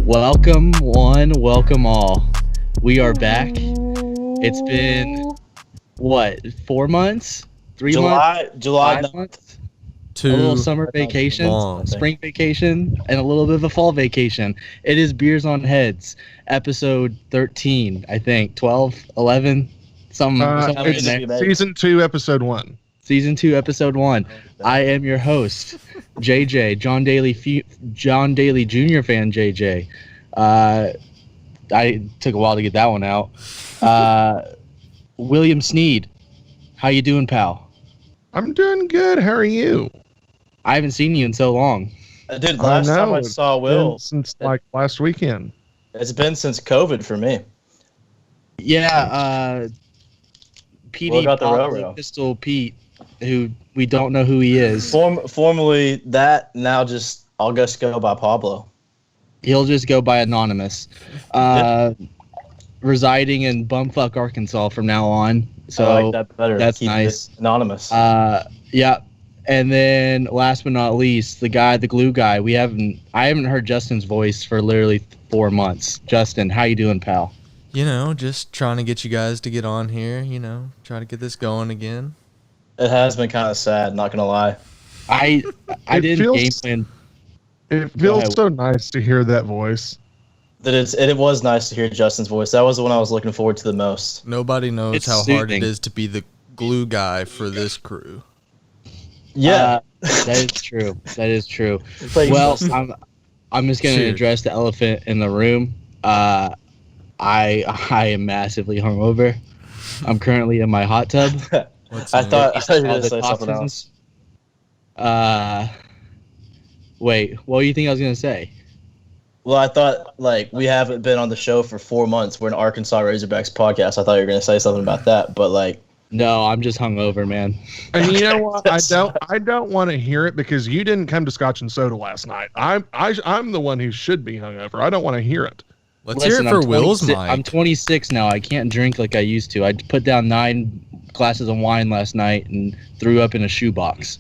Welcome one, welcome all. We are back. It's been, what, 4 months? 3 months? July 5 months? Too A little summer vacation, long. spring vacation, and a little bit of a fall vacation. It is Beers on Heads, episode 13, I think. 12, 11, somewhere in there. Season 2, episode 1. Season 2, episode 1. I am your host, JJ, John Daly Jr. fan JJ. I took a while to get that one out. William Sneed, how you doing, pal? I'm doing good. How are you? I haven't seen you in so long. Dude, last time I saw Will, since like last weekend. It's been since COVID for me. Yeah, PD got the Roro. Pistol Pete, who we don't know who he is. Formerly that, now just I'll just go by Pablo. He'll just go by Anonymous. Residing in Bumfuck, Arkansas from now on. So I like that better. That's Keep nice. it anonymous. Yeah. And then last but not least, the glue guy. I haven't heard Justin's voice for literally 4 months. Justin, how you doing, pal? You know, just trying to get you guys to get on here, try to get this going again. It has been kind of sad, not gonna lie. I didn't game plan. It feels so nice to hear that voice. It was nice to hear Justin's voice. That was the one I was looking forward to the most. Nobody knows It's how soothing. hard it is to be the glue guy for this crew. Yeah, That is true. That is true. Like, Well, I'm just gonna Cheers. address the elephant in the room. I am massively hungover. I'm currently in my hot tub. What's I in thought it? you were All gonna the say something toxins. else. Wait, what do you think I was gonna say? Well, I thought we haven't been on the show for 4 months. We're an Arkansas Razorbacks podcast. I thought you were gonna say something about that, but No, I'm just hungover, man. And you know what? I don't want to hear it because you didn't come to Scotch and Soda last night. I'm the one who should be hungover. I don't want to hear it. Let's hear it for Will's mic. I'm 26 now. I can't drink like I used to. I put down 9 glasses of wine last night and threw up in a shoebox.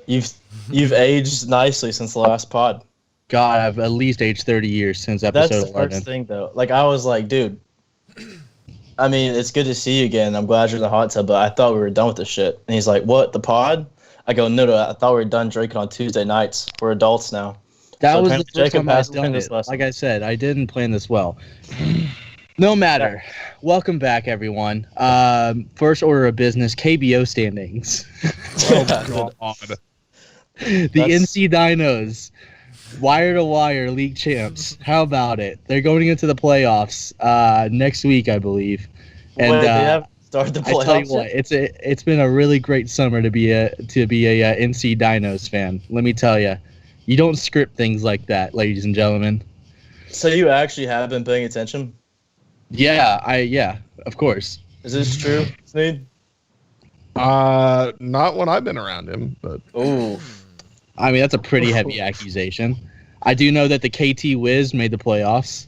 you've aged nicely since the last pod. God, I've at least aged 30 years since That's episode the 11. first thing, though. I was like, dude. I mean, it's good to see you again. I'm glad you're in the hot tub, but I thought we were done with this shit. And he's like, "What? The pod?" I go, "No, I thought we were done drinking on Tuesday nights. We're adults now." That So was the apparently first Jacob time I've has learned done this it. lesson. Like I said, I didn't plan this well. No matter. Welcome back, everyone. First order of business, KBO standings. Oh, God. The NC Dinos, wire to wire league champs. How about it? They're going into the playoffs next week, I believe. And Wait, they haven't started the I tell you playoffs what, yet? it's been a really great summer to be a NC Dinos fan. Let me tell you, you don't script things like that, ladies and gentlemen. So you actually have been paying attention? Yeah, of course. Is this true, Sneed? Not when I've been around him, but Ooh. I mean, that's a pretty heavy accusation. I do know that the KT Wiz made the playoffs.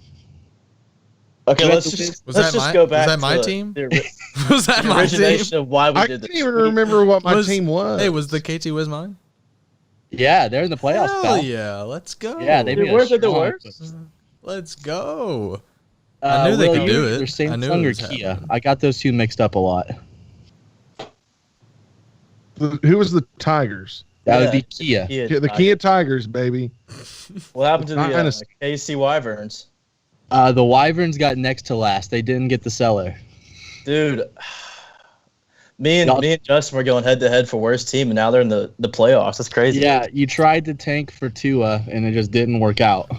Okay, You let's have to just Was that my- go back. was that my to team? The Was that my team? origination of why we I did can't this. even remember what my Was- team was. Hey, was the KT Wiz mine? Yeah, they're in the playoffs, Hell pal. yeah, let's go. Yeah, they Dude, made a where's it the strong worst? push. Let's go. I knew they Will, could do it. Either I knew Samsung it or was Kia. happening. I got those two mixed up a lot. Who was the Tigers? That would Yeah, be Kia. Yeah, the Kia Tigers, baby. What happened to the Dynasty. KC Wyverns? The Wyverns got next to last. They didn't get the seller. Dude, me and Justin were going head to head for worst team, and now they're in the playoffs. That's crazy. Yeah, you tried to tank for Tua, and it just didn't work out.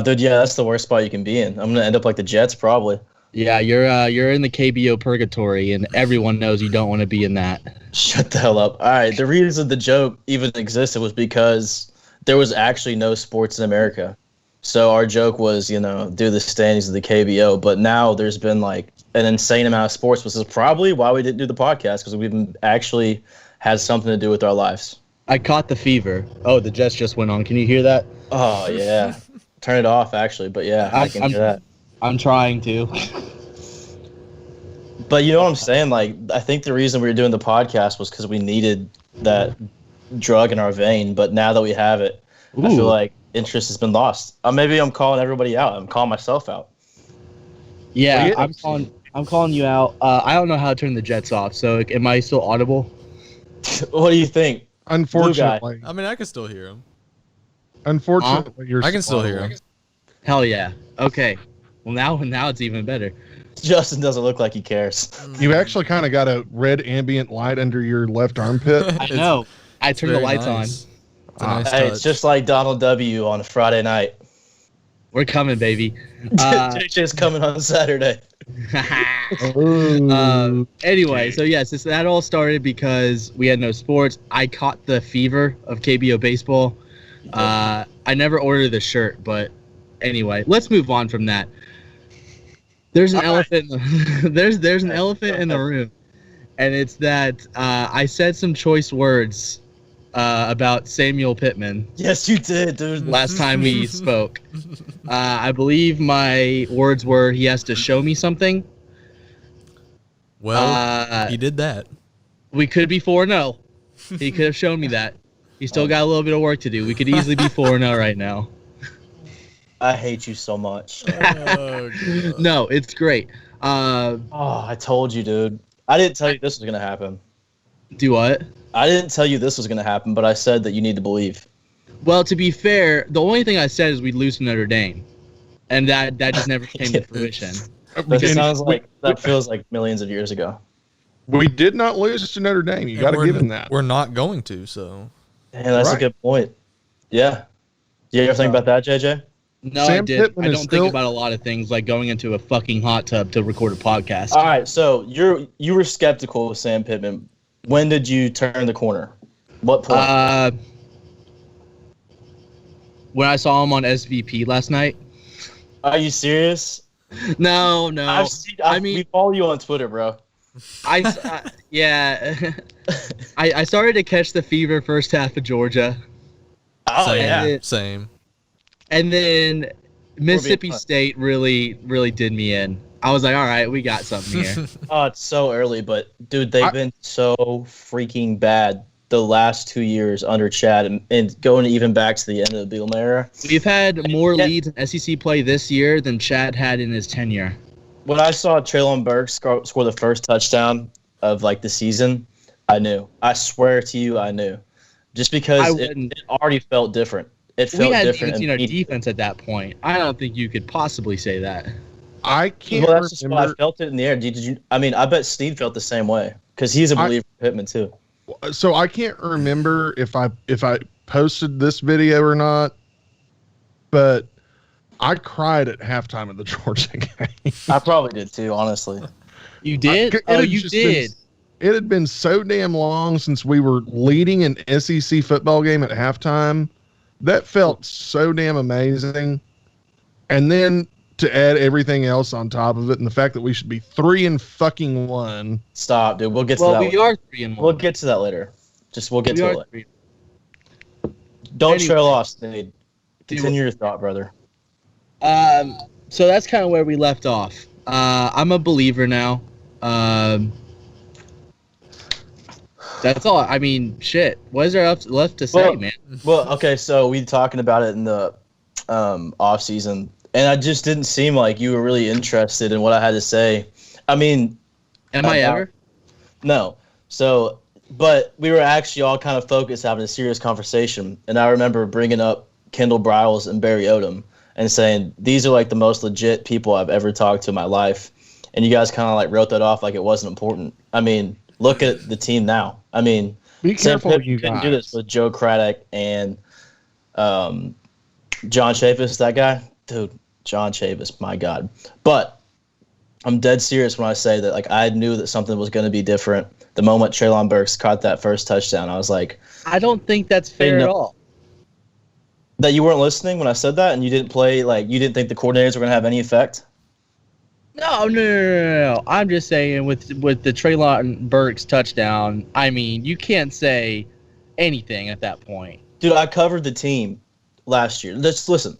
Dude, yeah, that's the worst spot you can be in. I'm gonna end up like the Jets, probably. Yeah, you're in the KBO purgatory, and everyone knows you don't want to be in that. Shut the hell up. All right, the reason the joke even existed was because there was actually no sports in America. So our joke was, do the standings of the KBO. But now there's been an insane amount of sports, which is probably why we didn't do the podcast, because we've actually had something to do with our lives. I caught the fever. Oh, the Jets just went on. Can you hear that? Oh, yeah. Turn it off, actually. But yeah, I can hear that. I'm trying to. But you know what I'm saying? I think the reason we were doing the podcast was because we needed that drug in our vein. But now that we have it, I feel Ooh. like interest has been lost. Maybe I'm calling everybody out. I'm calling myself out. Yeah, Yeah. I'm calling you out. I don't know how to turn the Jets off. So am I still audible? What do you think? Unfortunately, I mean, I can still hear him. you're. I can still hear him. Hell yeah. Okay. Well, now it's even better. Justin doesn't look like he cares. You actually kind of got a red ambient light under your left armpit. I know. I turned the Very lights on. nice. It's a nice Hey, touch. it's just like Donald W. on a Friday night. We're coming, baby. JJ's coming on Saturday. Anyway, so yes, that all started because we had no sports. I caught the fever of KBO baseball. I never ordered the shirt, but anyway, let's move on from that. There's an elephant. There's an elephant in the room, and it's that I said some choice words about Samuel Pittman Yes, you did, dude. last time we spoke. I believe my words were he has to show me something. Well, he did that. We could be 4-0. He could have shown me that. He still got a little bit of work to do. We could easily be 4-0 right now. I hate you so much. Oh, God. No, it's great. Oh, I told you, dude. I didn't tell you this was gonna happen. Do what? I didn't tell you this was gonna happen, but I said that you need to believe. Well, to be fair, the only thing I said is we'd lose to Notre Dame. And that just never came to fruition. That feels like millions of years ago. We did not lose to Notre Dame. You And got to we're- give him that. We're not going to, so. Damn, that's a Right. good point. Yeah. You ever think about that, JJ? No, I Sam did. Pittman I is don't still- think about a lot of things like going into a fucking hot tub to record a podcast. All right, so you were skeptical with Sam Pittman. When did you turn the corner? What point? When I saw him on SVP last night. Are you serious? No. We follow you on Twitter, bro. Yeah. I started to catch the fever first half of Georgia. Oh same, yeah. Same. And then Mississippi fun. State really did me in. I was like, all right, we got something here. Oh, it's so early, but dude, they've been so freaking bad the last 2 years under Chad, and going even back to the end of the Bielema era. We've had more leads in SEC play this year than Chad had in his tenure. When I saw Traylon Burks score the first touchdown of like the season, I knew. I swear to you, I knew. Just because it already felt different. It felt We hadn't different. even seen our defense at that point. I don't think you could possibly say that. I can't Well, that's just why I remember. felt it in the air. Did you? I mean, I bet Steve felt the same way because he's a believer in Pittman too. So I can't remember if I posted this video or not, but I cried at halftime of the Georgia game. I probably did too, honestly. You did? It Oh, had you just did. It had been so damn long since we were leading an SEC football game at halftime. That felt so damn amazing. And then to add everything else on top of it, and the fact that we should be 3-1. Stop, dude. We'll get to Well, that. we later. are 3-1. We'll get to that later. We'll get We to are it later. 3. Don't Anyway. trail off, Sneed. Continue your thought, brother. So that's kind of where we left off. I'm a believer now. That's all. I mean, shit. What is there left to say, Well, man? Well, okay, so we talking about it in the off season, and I just didn't seem like you were really interested in what I had to say. I mean, Am I ever? no. So, but we were actually all kind of focused, having a serious conversation, and I remember bringing up Kendall Briles and Barry Odom and saying these are like the most legit people I've ever talked to in my life, and you guys kind of like wrote that off like it wasn't important. I mean, look at the team now. I mean, Be careful, Pittman you couldn't guys. do this with Joe Craddock and John Chavis, that guy. Dude, John Chavis, my God. But I'm dead serious when I say that, like, I knew that something was going to be different. The moment Traylon Burks caught that first touchdown, I was like, I don't think that's fair no. at all. that you weren't listening when I said that, and you didn't play, like, you didn't think the coordinators were going to have any effect? No. I'm just saying with the Traylon Burks touchdown, I mean, you can't say anything at that point. Dude, I covered the team last year. Just listen.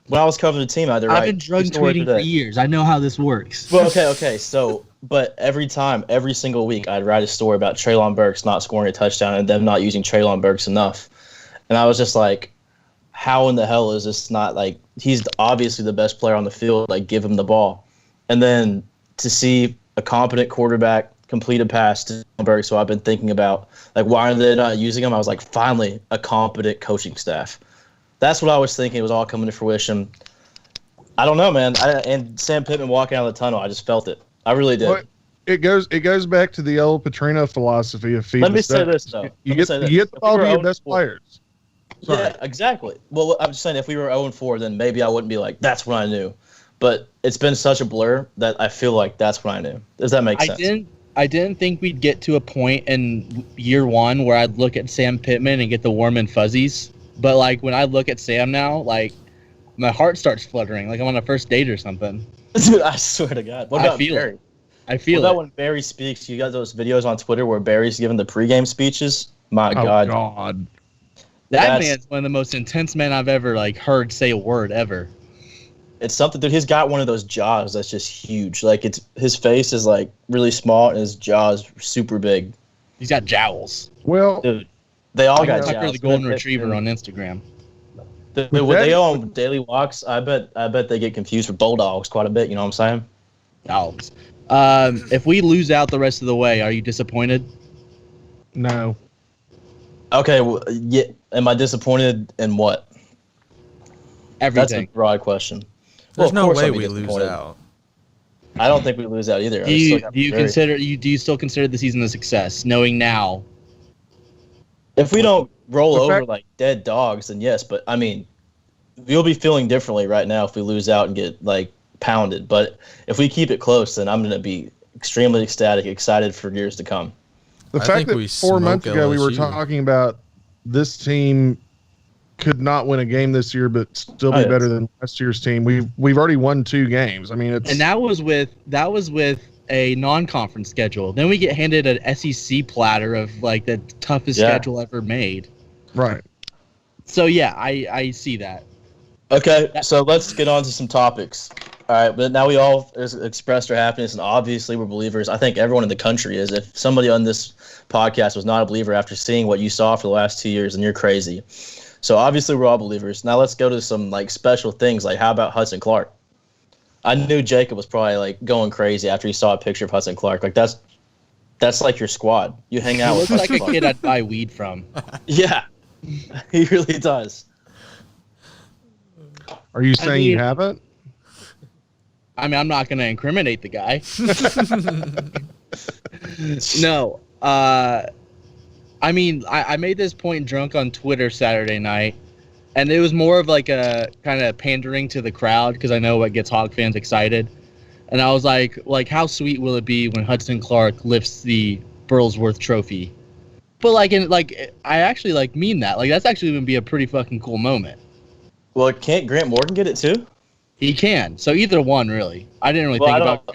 When I was covering the team, I had to write I've been drug two stories tweeting a for day. years. I know how this works. Well, okay. So, but every single week, I'd write a story about Traylon Burks not scoring a touchdown and them not using Traylon Burks enough. And I was just like, how in the hell is this not like he's obviously the best player on the field? Like, give him the ball. And then to see a competent quarterback complete a pass to Berg, so I've been thinking about like why are they not using him? I was like, finally, a competent coaching staff. That's what I was thinking. It was all coming to fruition. I don't know, man. And Sam Pittman walking out of the tunnel, I just felt it. I really did. Well, it goes back to the old Petrino philosophy of feed Let the me say staff. this though. You get the ball to your best players. Sorry. Yeah, exactly. Well, I'm just saying if we were 0-4, then maybe I wouldn't be like, that's when I knew. But it's been such a blur that I feel like that's when I knew. Does that make sense? I didn't think we'd get to a point in year one where I'd look at Sam Pittman and get the warm and fuzzies. But like when I look at Sam now, like my heart starts fluttering, like I'm on a first date or something. Dude, I swear to God. What about Barry? I feel what about it. when Barry speaks? You got those videos on Twitter where Barry's giving the pregame speeches? My God. God. That man's one of the most intense men I've ever like heard say a word ever. It's something, dude. He's got one of those jaws that's just huge. Like his face is like really small and his jaw is super big. He's got jowls. Well, Dude, they all Like got Tucker jowls. the golden retriever on Instagram. When they go on daily walks, I bet they get confused with bulldogs quite a bit. You know what I'm saying? Jowls. If we lose out the rest of the way, are you disappointed? no. Okay. Well, yeah. Am I disappointed in what? That's a Everything. broad question. There's of no course way I'll be we lose disappointed. out. I don't think we lose out either. Do you still consider the season a success, knowing now? If we don't roll The over fact- like dead dogs, then yes. But I mean, we'll be feeling differently right now if we lose out and get like pounded. But if we keep it close, then I'm gonna be extremely ecstatic, excited for years to come. The I fact think that we 4 months smoke ago we were LSU. talking about this team could not win a game this year, but still be Oh, yes. better than last year's team. We've already won 2 games. I mean, it's And that was with a non-conference schedule. Then we get handed an SEC platter of like the toughest Yeah. schedule ever made. right. So yeah, I see that. Okay, so let's get on to some topics. All right, but now we all expressed our happiness, and obviously we're believers. I think everyone in the country is. If somebody on this podcast was not a believer after seeing what you saw for the last 2 years, then you're crazy. So obviously we're all believers. Now let's go to some like special things. Like how about Hudson Clark? I knew Jacob was probably like going crazy after he saw a picture of Hudson Clark. Like that's like your squad. You hang He out with looks Hudson like a Clark. kid I'd buy weed from. Yeah, he really does. Are you saying you mean- haven't? I mean, I'm not going to incriminate the guy. No. I mean, I made this point drunk on Twitter Saturday night, and it was more of like a kind of pandering to the crowd because I know what gets Hog fans excited. And I was like, how sweet will it be when Hudson Clark lifts the Burlsworth Trophy? But I actually like mean that. Like that's actually going to be a pretty fucking cool moment. Well, can't Grant Morgan get it too? He can. So either one, really. I didn't really Well, think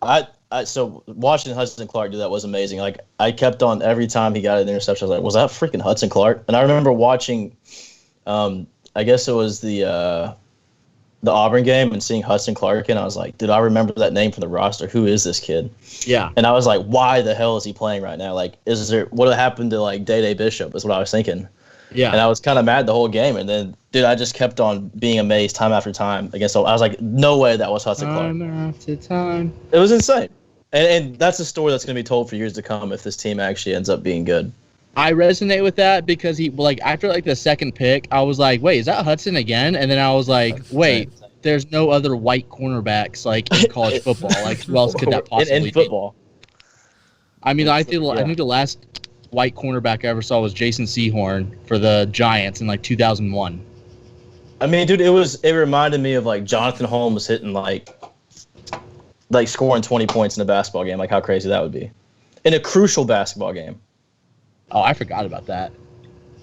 I about. So watching Hudson Clark do that was amazing. Like I kept on every time he got an interception. I was like, was that freaking Hudson Clark? And I remember watching, I guess it was the Auburn game and seeing Hudson Clark, and I was like, dude, I remember that name from the roster. Who is this kid? Yeah. And I was like, why the hell is he playing right now? Like, what happened to like Day Bishop? Is what I was thinking. Yeah. And I was kind of mad the whole game. And then, dude, I just kept on being amazed time after time against. So I was like, no way that was Hudson Clark. Time after time. It was insane. And that's a story that's going to be told for years to come if this team actually ends up being good. I resonate with that because after the second pick, I was like, wait, is that Hudson again? And then I was like, wait, there's no other white cornerbacks like in college football. Like who else could that possibly in be? football? I mean, I think Yeah. the last white cornerback I ever saw was Jason Sehorn for the Giants in like 2001. I mean, dude, it reminded me of like Jonathan Holmes hitting like scoring 20 points in a basketball game. Like how crazy that would be in a crucial basketball game. Oh, I forgot about that.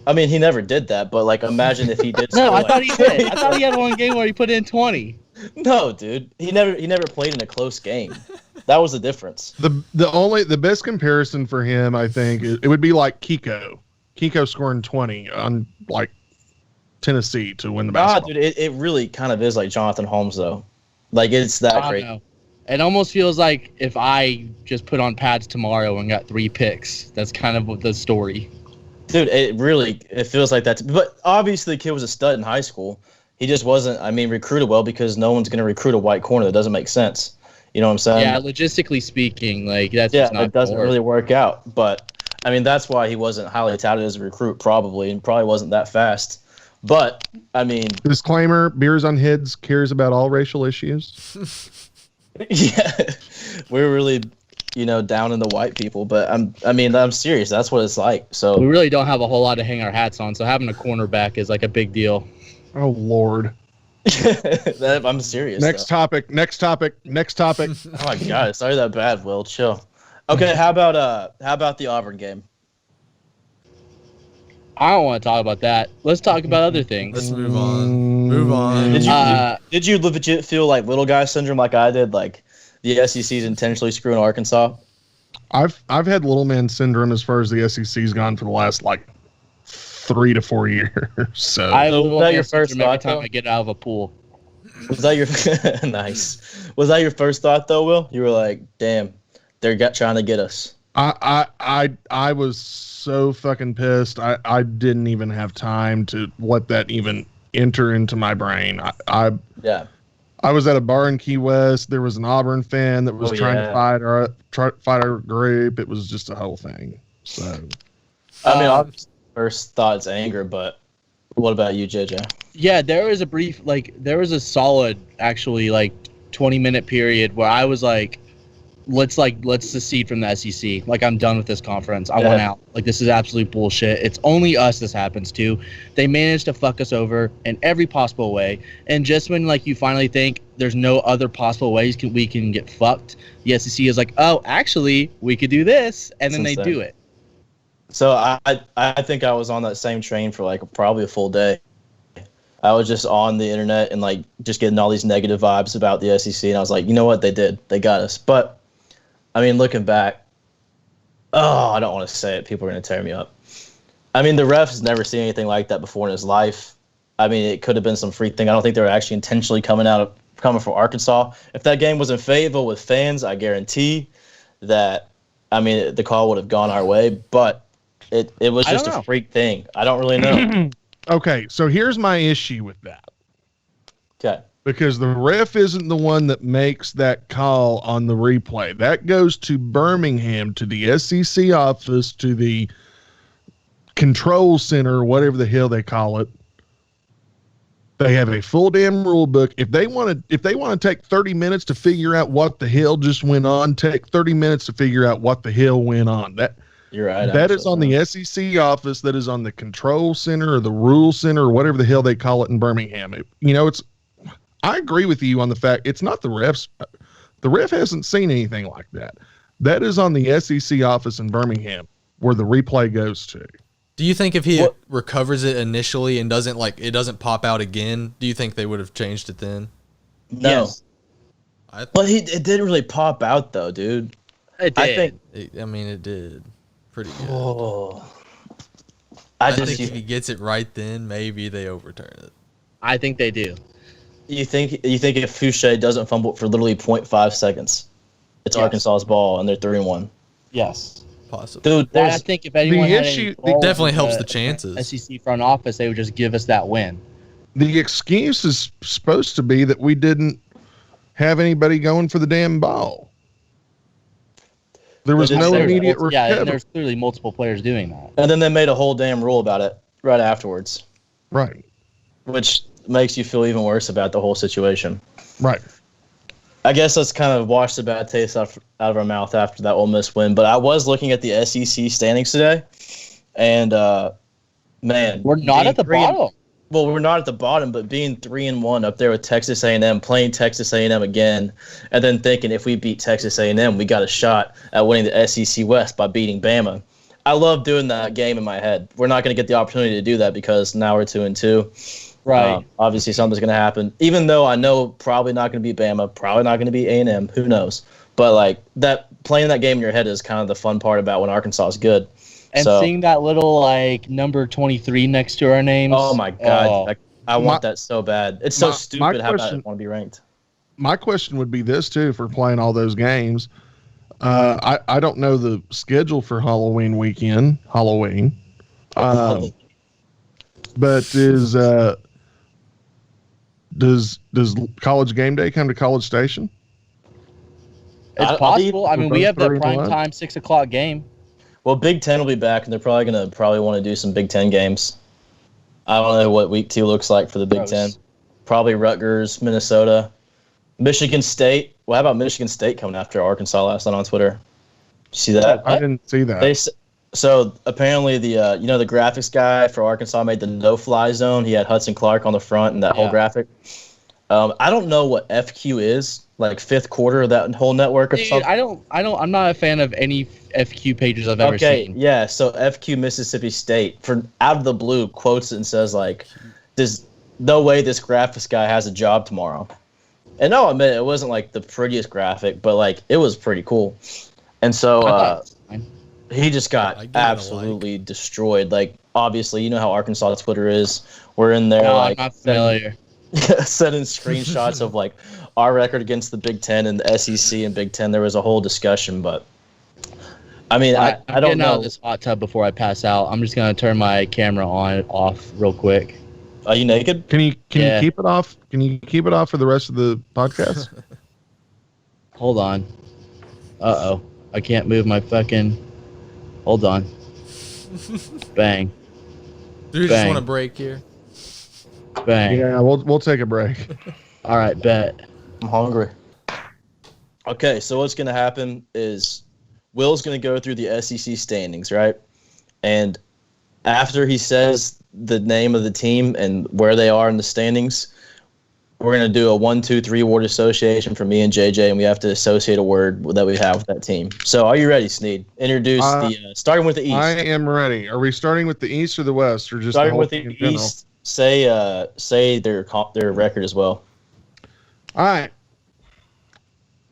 I mean, he never did that, but like imagine if he did. No, score, I like, thought he did. I thought he had one game where he put in 20. No, dude, he never played in a close game. That was the difference. The best comparison for him, I think, it would be like Kiko. Kiko scoring 20 on like Tennessee to win the Nah, basketball. dude, it really kind of is like Jonathan Holmes though. Like it's that I don't great. know. It almost feels like if I just put on pads tomorrow and got 3 picks, that's kind of the story. Dude, it feels like that. But obviously, the kid was a stud in high school. He just wasn't, recruited well because no one's going to recruit a white corner. That doesn't make sense. You know what I'm saying? Yeah, logistically speaking, like that's just not it doesn't gonna work. really work out. But, that's why he wasn't highly touted as a recruit probably, and probably wasn't that fast. But, Disclaimer, Beers on Heads cares about all racial issues. yeah, we're really, down in the white people. But, I'm serious. That's what it's like. So We really don't have a whole lot to hang our hats on, so having a cornerback is like a big deal. Oh, Lord. I'm serious. Next topic. Oh, my God. Sorry that bad, Will. Chill. Okay, how about the Auburn game? I don't want to talk about that. Let's talk about other things. Let's move on. Move on. Did you legit feel like little guy syndrome like I did? Like the SEC is intentionally screwing Arkansas? I've had little man syndrome as far as the SEC's gone for the last 3 to 4 years. So I have a Was little that your man first syndrome every thought, time though? I get out of a pool. Was that your nice? Was that your first thought though, Will? You were like, "Damn, they're trying to get us." I was so fucking pissed. I didn't even have time to let that even enter into my brain. Yeah. I was at a bar in Key West. There was an Auburn fan that was trying to fight our group. It was just a whole thing. So, Obviously, first thought is anger, but what about you, JJ? Yeah, there was a solid, actually, 20-minute period where I was like, let's secede from the SEC. Like, I'm done with this conference. I want out. Like, this is absolute bullshit. It's only us this happens to. They managed to fuck us over in every possible way. And just when, you finally think there's no other possible ways we can get fucked, the SEC is like, oh, actually, we could do this. And then they do it. So I think I was on that same train for probably a full day. I was just on the internet and just getting all these negative vibes about the SEC, and I was like, you know what, they did, they got us. But looking back, I don't want to say it. People are gonna tear me up. The ref has never seen anything like that before in his life. It could have been some freak thing. I don't think they were actually intentionally coming from Arkansas. If that game was in Fayetteville with fans, I guarantee that the call would have gone our way. But it was just a freak thing. I don't really know. okay, so here's my issue with that. Okay. Because the ref isn't the one that makes that call on the replay. That goes to Birmingham, to the SEC office, to the control center, whatever the hell they call it. They have a full damn rule book. If they want to take 30 minutes to figure out what the hell just went on, take 30 minutes to figure out what the hell went on. You're right. That is on the SEC office. That is on the control center or the rule center or whatever the hell they call it in Birmingham. I agree with you on the fact it's not the refs. The ref hasn't seen anything like that. That is on the SEC office in Birmingham where the replay goes to. Do you think if he recovers it initially and it doesn't pop out again, do you think they would have changed it then? No. Yes. But it didn't really pop out though, dude. It did. I think. It did. Pretty good. Oh. I think if he gets it right then, maybe they overturn it. I think they do. You think if Fouché doesn't fumble for literally 0.5 seconds, it's Arkansas's ball and they're 3-1. Yes. Possibly. Dude, I think if anyone had any it role definitely in helps the chances. SEC front office, they would just give us that win. The excuse is supposed to be that we didn't have anybody going for the damn ball. There was no immediate recovery. Yeah, and there's clearly multiple players doing that. And then they made a whole damn rule about it right afterwards. Right. Which makes you feel even worse about the whole situation. Right. I guess let's kind of wash the bad taste out of our mouth after that Ole Miss win. But I was looking at the SEC standings today, and man, we're not at the bottom. Well, we're not at the bottom, but being 3-1 up there with Texas A&M, playing Texas A&M again, and then thinking if we beat Texas A&M, we got a shot at winning the SEC West by beating Bama. I love doing that game in my head. We're not going to get the opportunity to do that because now we're 2-2. Right. Obviously, something's going to happen. Even though I know probably not going to be Bama, probably not going to be A&M. Who knows? But that playing that game in your head is kind of the fun part about when Arkansas is good. And seeing that little number 23 next to our names. Oh my God, I want that so bad. It's so stupid how bad I want to be ranked. My question would be this too: for playing all those games, I don't know the schedule for Halloween weekend. But does College Game Day come to College Station? It's possible. I mean, we have the 3 and prime 1. time 6 o'clock game. Well, Big Ten will be back, and they're probably gonna want to do some Big Ten games. I don't know what week 2 looks like for the Big Gross. Ten. Probably Rutgers, Minnesota, Michigan State. Well, how about Michigan State coming after Arkansas last night on Twitter? You see that? I didn't see that. So apparently the the graphics guy for Arkansas made the no-fly zone. He had Hudson Clark on the front and that whole graphic. I don't know what FQ is, like fifth quarter of that whole network or Dude, something. I'm not a fan of any FQ pages I've ever seen. Yeah. So FQ Mississippi State, for out of the blue, quotes it and says like, "There's no way this graphics guy has a job tomorrow." And no, I admit it wasn't like the prettiest graphic, but like it was pretty cool. And so he just got absolutely destroyed. Like obviously, you know how Arkansas Twitter is. We're in there. No, like, I'm not familiar. sending screenshots of like our record against the Big Ten and the SEC and Big Ten. There was a whole discussion, but I mean, I don't getting know. out of this hot tub before I pass out. I'm just gonna turn my camera off real quick. Are you naked? Can you keep it off? Can you keep it off for the rest of the podcast? Hold on. Uh-oh. I can't move my fucking... Hold on. Bang. Do you just Bang. want a break here? Bang. Yeah, we'll take a break. All right, bet. I'm hungry. Okay, so what's going to happen is Will's going to go through the SEC standings, right? And after he says the name of the team and where they are in the standings, we're going to do a 1, 2, 3 word association for me and JJ, and we have to associate a word that we have with that team. So are you ready, Sneed? Introduce starting with the East. I am ready. Are we starting with the East or the West, or just Starting the whole with the thing in general? East, say their record as well. All right.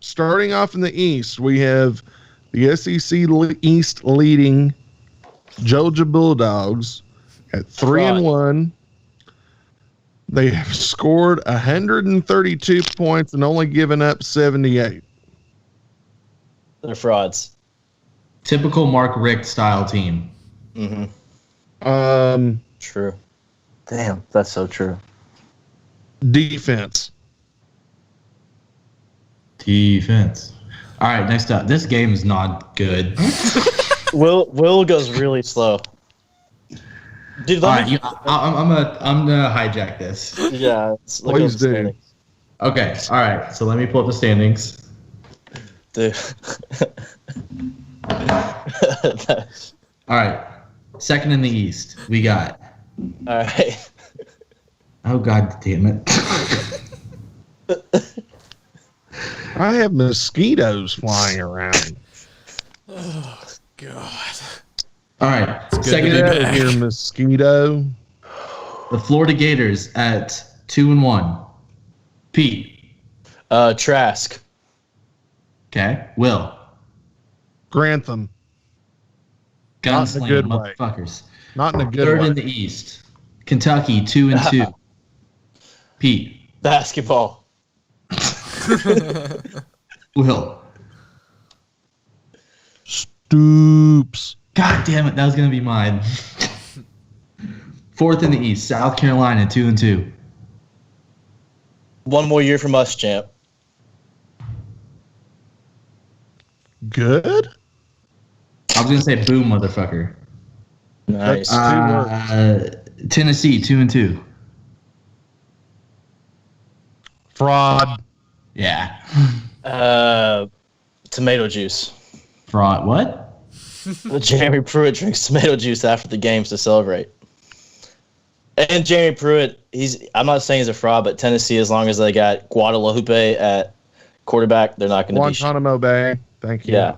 Starting off in the East, we have the SEC East leading Georgia Bulldogs at 3-1. They have scored 132 points and only given up 78. They're frauds. Typical Mark Richt style team. Mm-hmm. True. Damn, that's so true. Defense. Defense. All right, next up. This game is not good. Will goes really slow. Dude, All right, I'm gonna hijack this. Yeah, Please do. Okay, all right. So let me pull up the standings. Dude. All right, second in the East, we got. All right. Oh God damn it! I have mosquitoes flying around. Oh God. All right, second to in be the back. Here, mosquito. The Florida Gators at 2-1. Pete. Trask. Okay. Will. Grantham. Not in a Gunslinger, good way. motherfuckers. Not in a good Third way. in the East. Kentucky 2-2. Pete. Basketball. Will. Stoops. God damn it, that was gonna be mine. Fourth in the East, South Carolina 2-2. One more year from us, champ. Good. I was gonna say boom, motherfucker. Nice. Tennessee 2-2. Fraud. Yeah. Tomato juice. Fraud. What? Jeremy Pruitt drinks tomato juice after the games to celebrate. And Jeremy Pruitt, I'm not saying he's a fraud, but Tennessee, as long as they got Guadalupe at quarterback, they're not going to be shit. Guantanamo Bay. Thank you. Yeah.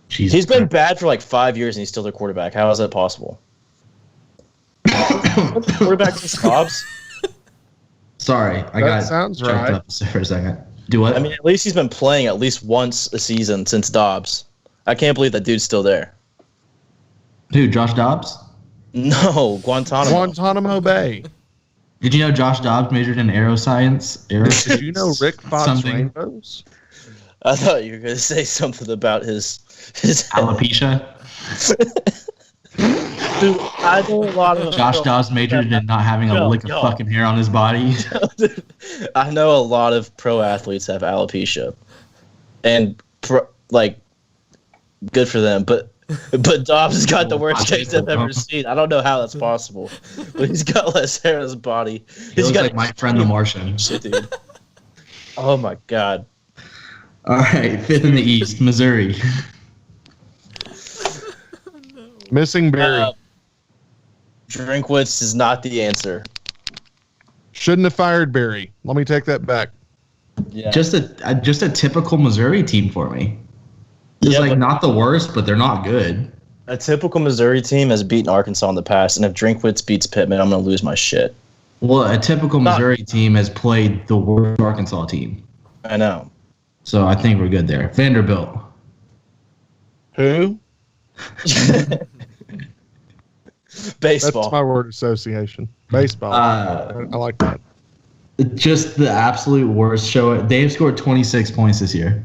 Jesus He's been Christ. bad for like 5 years and he's still their quarterback. How is that possible? Quarterback since Dobbs? Sorry, I That got sounds choked right. up for a second. Do what? I mean, at least he's been playing at least once a season since Dobbs. I can't believe that dude's still there. Who? Josh Dobbs? No, Guantanamo Bay. Did you know Josh Dobbs majored in aeroscience? Did you know Rick Fox Something. Rainbows? I thought you were going to say something about his Alopecia? Dude, I know a lot of Josh Dobbs majored in not having a lick of fucking hair on his body. I know a lot of pro athletes have alopecia, and good for them. But Dobbs has got the worst case I've ever seen. I don't know how that's possible, but he's got less hair on his body. He looks like my friend the Martian. Shit, dude. Oh my god. All right, fifth in the East, Missouri. Missing Barry. Drinkwitz is not the answer. Shouldn't have fired Barry. Let me take that back. Yeah. Just a typical Missouri team for me. It's like not the worst, but they're not good. A typical Missouri team has beaten Arkansas in the past, and if Drinkwitz beats Pittman, I'm going to lose my shit. Well, a typical Missouri team has played the worst Arkansas team. I know. So I think we're good there. Vanderbilt. Who? Baseball. That's my word association. Baseball. I like that. Just the absolute worst show. They've scored 26 points this year.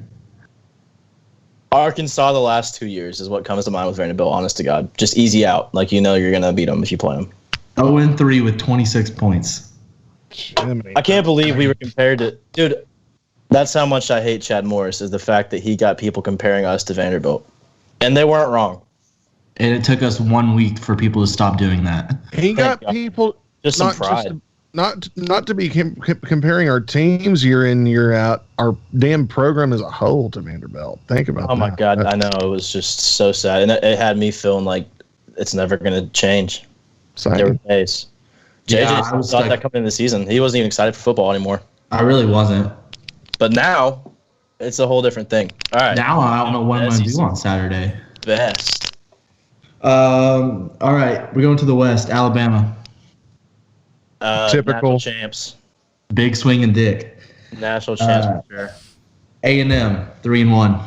Arkansas the last 2 years is what comes to mind with Vanderbilt, honest to God. Just easy out. Like, you know you're going to beat them if you play them. 0-3 with 26 points. I can't believe we were compared to... Dude, that's how much I hate Chad Morris, is the fact that he got people comparing us to Vanderbilt. And they weren't wrong. And it took us 1 week for people to stop doing that. He got people... Just some pride. Not to be comparing our teams year in, year out, our damn program as a whole to Vanderbilt. Think about that. Oh, my God. I know. It was just so sad. And it had me feeling like it's never going to change. There were days. JJ thought that coming into the season. He wasn't even excited for football anymore. I really wasn't. But now, it's a whole different thing. All right. Now I don't know what I'm going to do on Saturday. Best. All right. We're going to the West. Alabama. Typical. National champs. Big swing and dick. National champs for sure. A&M, 3-1.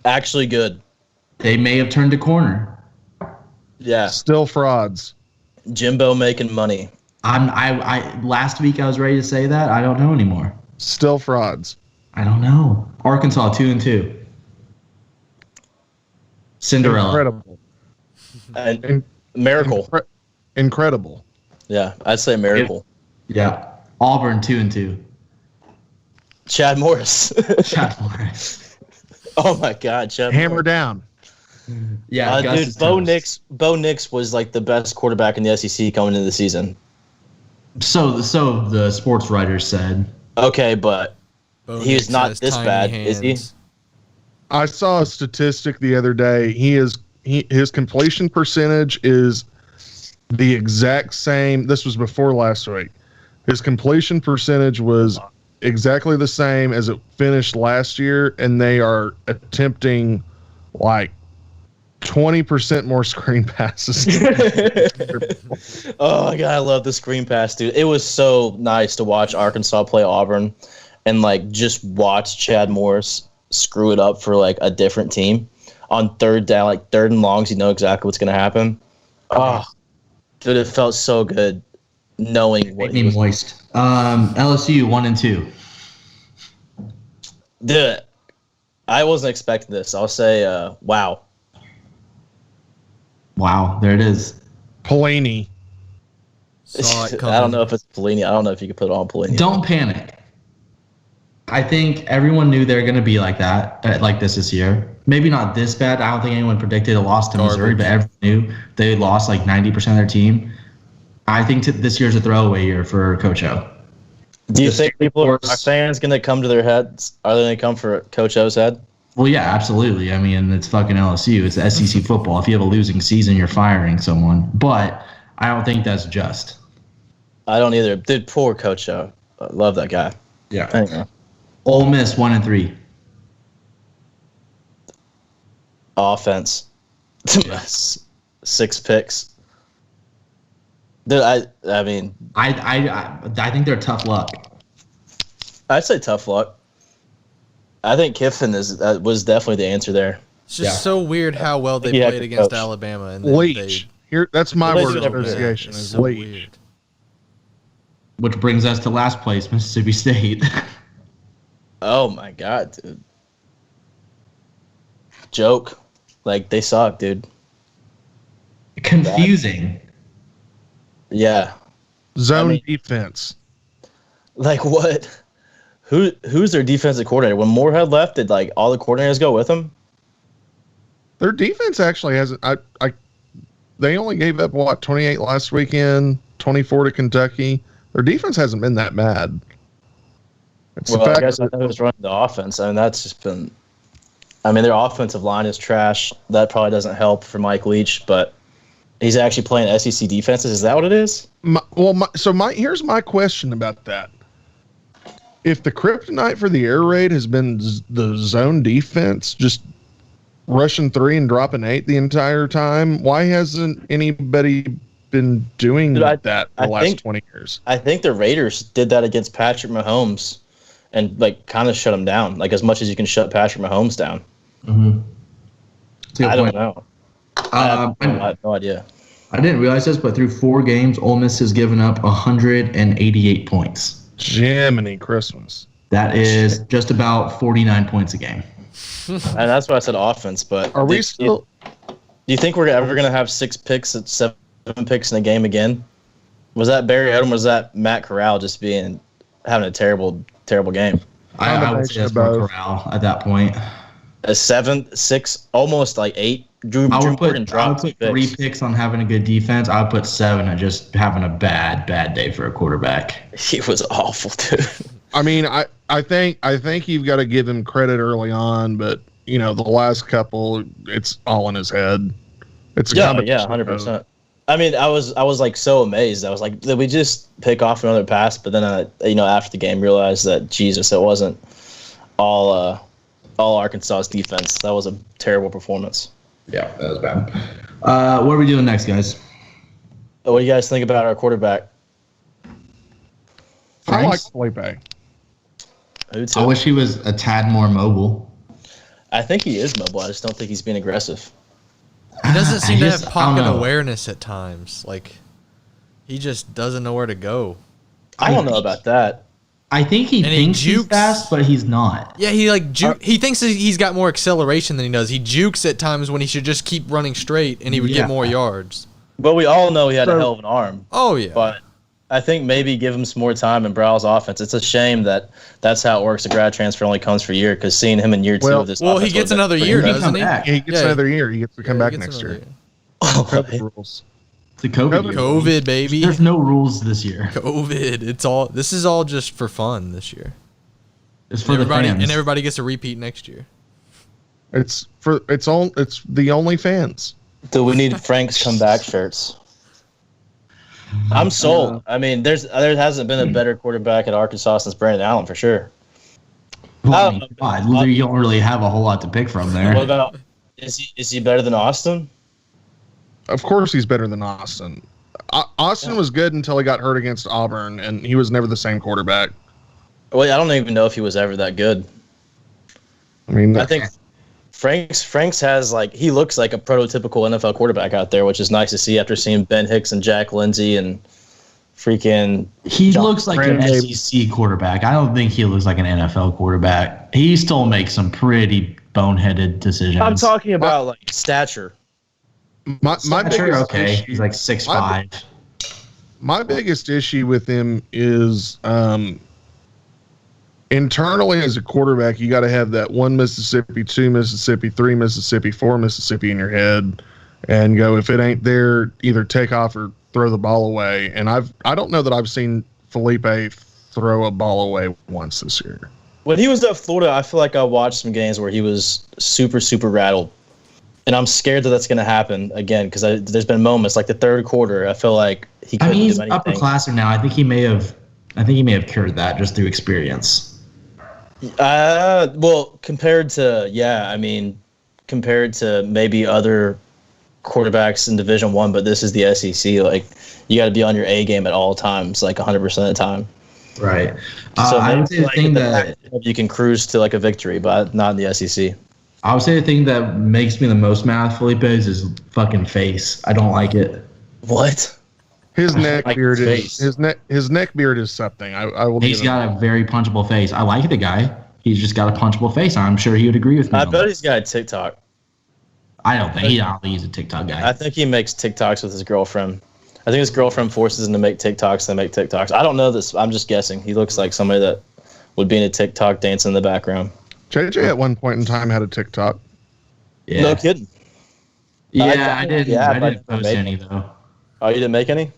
Actually good. They may have turned a corner. Yeah. Still frauds. Jimbo making money. I last week I was ready to say that. I don't know anymore. Still frauds. I don't know. Arkansas 2-2. Cinderella. Incredible. And miracle. Incredible. Yeah, I'd say miracle. Yeah. Auburn 2-2. Chad Morris. Chad Morris. Oh my God, Chad. Hammer Morris. down. Yeah, dude. Bo Nix was like the best quarterback in the SEC coming into the season. So the sports writers said. Okay, but he's not this bad, is he? I saw a statistic the other day. His completion percentage is the exact same. This was before last week. His completion percentage was exactly the same as it finished last year, and they are attempting like 20% more screen passes. Oh my God, I love the screen pass, dude. It was so nice to watch Arkansas play Auburn and like just watch Chad Morris screw it up for like a different team on third down, like third and longs. You know exactly what's gonna happen. Oh, dude, it felt so good knowing what he was. Moist. LSU 1-2. Dude, I wasn't expecting this. I'll say, wow. Wow, there it is. Pelini. Saw it I don't know if it's Pelini. I don't know if you could put it on Pelini. Don't panic. I think everyone knew they were going to be like that, like this year. Maybe not this bad. I don't think anyone predicted a loss to Missouri, but everyone knew they lost like 90% of their team. I think this year's a throwaway year for Coach O. Do you think are fans going to come to their heads? Are they going to come for Coach O's head? Well, yeah, absolutely. I mean, it's fucking LSU. It's SEC football. If you have a losing season, you're firing someone. But I don't think that's just. I don't either. Dude, poor Coach O. I love that guy. Yeah. Anyway. Ole Miss 1-3. Offense. 6 picks. Dude, I mean, I think they're tough luck. I'd say tough luck. I think Kiffin was definitely the answer there. It's just so weird how well they played against Alabama. And Leach. That's my word of every association. Is so Leach. Weird. Which brings us to last place, Mississippi State. Oh my God, dude. Joke. Like, they suck, dude. Confusing. Yeah. Zone defense. Like what? Who's their defensive coordinator? When Moorhead left, did like all the coordinators go with him? Their defense actually hasn't. They only gave up 28 last weekend, 24 to Kentucky. Their defense hasn't been that bad. It's Well, I guess I know who's running the offense. I mean, that's just been. I mean, their offensive line is trash. That probably doesn't help for Mike Leach, but he's actually playing SEC defenses. Is that what it is? Here's my question about that. If the kryptonite for the air raid has been the zone defense, just rushing 3 and dropping 8 the entire time, why hasn't anybody been doing that the last 20 years? I think the Raiders did that against Patrick Mahomes and like kind of shut him down, like as much as you can shut Patrick Mahomes down. Mm-hmm. I don't know. I have no idea. I didn't realize this, but through 4 games, Ole Miss has given up 188 points. Jiminy Christmas. That is just about 49 points a game. And that's why I said offense. But are we still? Do you think we're ever going to have 6 picks at 7 picks in a game again? Was that Barry Odom? Was that Matt Corral just having a terrible game? I would say that's Matt Corral at that point. A 7, 6, almost like 8. Drew Morgan dropped 3 picks on having a good defense. I would put 7 on just having a bad day for a quarterback. He was awful, dude. I mean, I think you've got to give him credit early on, but the last couple, it's all in his head. It's 100%. I mean, I was like so amazed. I was like, did we just pick off another pass? But then after the game, realized that Jesus, it wasn't all Arkansas's defense. That was a terrible performance. Yeah, that was bad. What are we doing next, guys? What do you guys think about our quarterback? I like Felipe. I wish he was a tad more mobile. I think he is mobile. I just don't think he's being aggressive. He doesn't seem to have pocket awareness at times. Like, he just doesn't know where to go. I don't know about that. I think he thinks he's fast, but he's not. Yeah, he thinks he's got more acceleration than he does. He jukes at times when he should just keep running straight, and he would get more yards. But we all know he had a hell of an arm. Oh, yeah. But I think maybe give him some more time in Browell's offense. It's a shame that's how it works. A grad transfer only comes for a year, because seeing him in year 2 of this offense. Well, he gets another year, doesn't he? Yeah, he gets another year. He gets to come back next year. COVID rules. The COVID, baby. There's no rules this year. COVID. This is all just for fun this year. It's for everybody, the fans. And everybody gets a repeat next year. It's the only fans. Do we need Frank's comeback shirts? I'm sold. I mean, there hasn't been a better quarterback at Arkansas since Brandon Allen, for sure. Well, you don't really have a whole lot to pick from there. What about is he better than Austin? Of course he's better than Austin. Austin was good until he got hurt against Auburn, and he was never the same quarterback. Well, I don't even know if he was ever that good. I mean, I think Franks has he looks like a prototypical NFL quarterback out there, which is nice to see after seeing Ben Hicks and Jack Lindsey and freaking. He looks like an SEC quarterback. I don't think he looks like an NFL quarterback. He still makes some pretty boneheaded decisions. I'm talking about stature. My biggest issue, he's like 6'5". My biggest issue with him is internally as a quarterback, you got to have that 1 Mississippi, 2 Mississippi, 3 Mississippi, 4 Mississippi in your head, and go, if it ain't there, either take off or throw the ball away. And I don't know that I've seen Felipe throw a ball away once this year. When he was at Florida, I feel like I watched some games where he was super, super rattled. And I'm scared that that's going to happen again, because there's been moments like the third quarter. I feel like he couldn't do anything. He's upperclassmen now. I think he may have cured that just through experience. Well, compared to maybe other quarterbacks in Division I, but this is the SEC. You got to be on your A game at all times, 100% of the time. Right. So I would say the thing that you can cruise to a victory, but not in the SEC. I would say the thing that makes me the most mad at Felipe is his fucking face. I don't like it. What? His neck beard is his neck beard is something. I will. He's got a very punchable face. I like the guy. He's just got a punchable face. I'm sure he would agree with me. I bet he's got a TikTok. I don't think he's a TikTok guy. I think he makes TikToks with his girlfriend. I think his girlfriend forces him to make TikToks. They make TikToks. I don't know this. I'm just guessing. He looks like somebody that would be in a TikTok dancing in the background. JJ at one point in time had a TikTok. Yeah. No kidding. Yeah, I didn't. Yeah, I but didn't post maybe. any though. Oh, you didn't make any?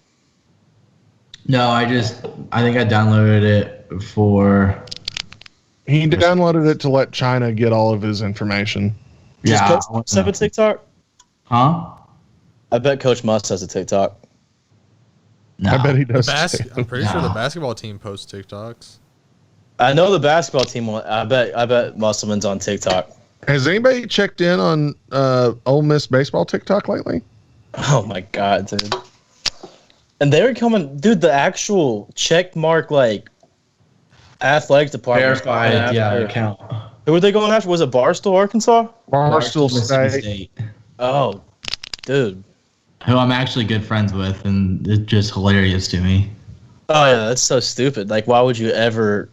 No, I think I downloaded it for. He downloaded it to let China get all of his information. Does Yeah. Coach Must have a TikTok? Huh? I bet Coach Must has a TikTok. No. I bet he does. too. I'm pretty sure the No. basketball team posts TikToks. I know the basketball team. I bet Musselman's on TikTok. Has anybody checked in on Ole Miss baseball TikTok lately? Oh my god, dude! And they were coming, dude. The actual check mark like athletics department. Verified, yeah, account. Who were they going after? Was it Barstool, Arkansas? Barstool Mississippi State. Oh, dude. Who I'm actually good friends with, and it's just hilarious to me. Oh yeah, that's so stupid. Like, why would you ever?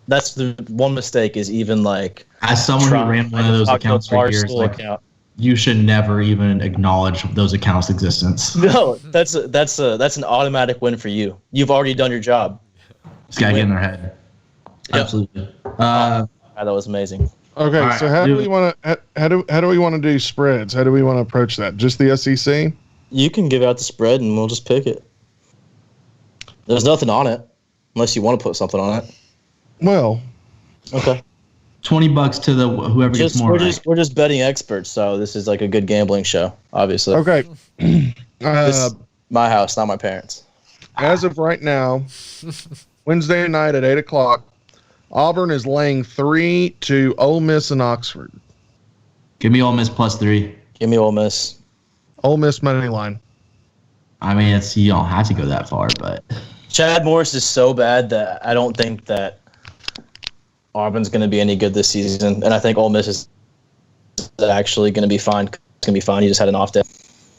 That's the one mistake. Is even like As someone who ran one of those talk to accounts a for years, Barstool like account. you should never even acknowledge those accounts' existence. No, that's an automatic win for you. You've already done your job. This guy get in their head. Yep. Absolutely. God, that was amazing. Okay, All right, so how do do we it. want to how do we want to do spreads? How do we want to approach that? Just the SEC? You can give out the spread, and we'll just pick it. There's nothing on it, unless you want to put something on it. Well, Okay. $20 to the whoever gets more. We're just betting experts, so this is like a good gambling show. Obviously, okay. This- my house, not my parents. As of right now, Wednesday night at 8:00, Auburn is laying 3 to Ole Miss and Oxford. Give me Ole Miss +3. Give me Ole Miss. Ole Miss money line. I mean, it's you don't have to go that far, but Chad Morris is so bad that I don't think that Auburn's going to be any good this season, and I think Ole Miss is actually going to be fine. It's going to be fine. He just had an off day.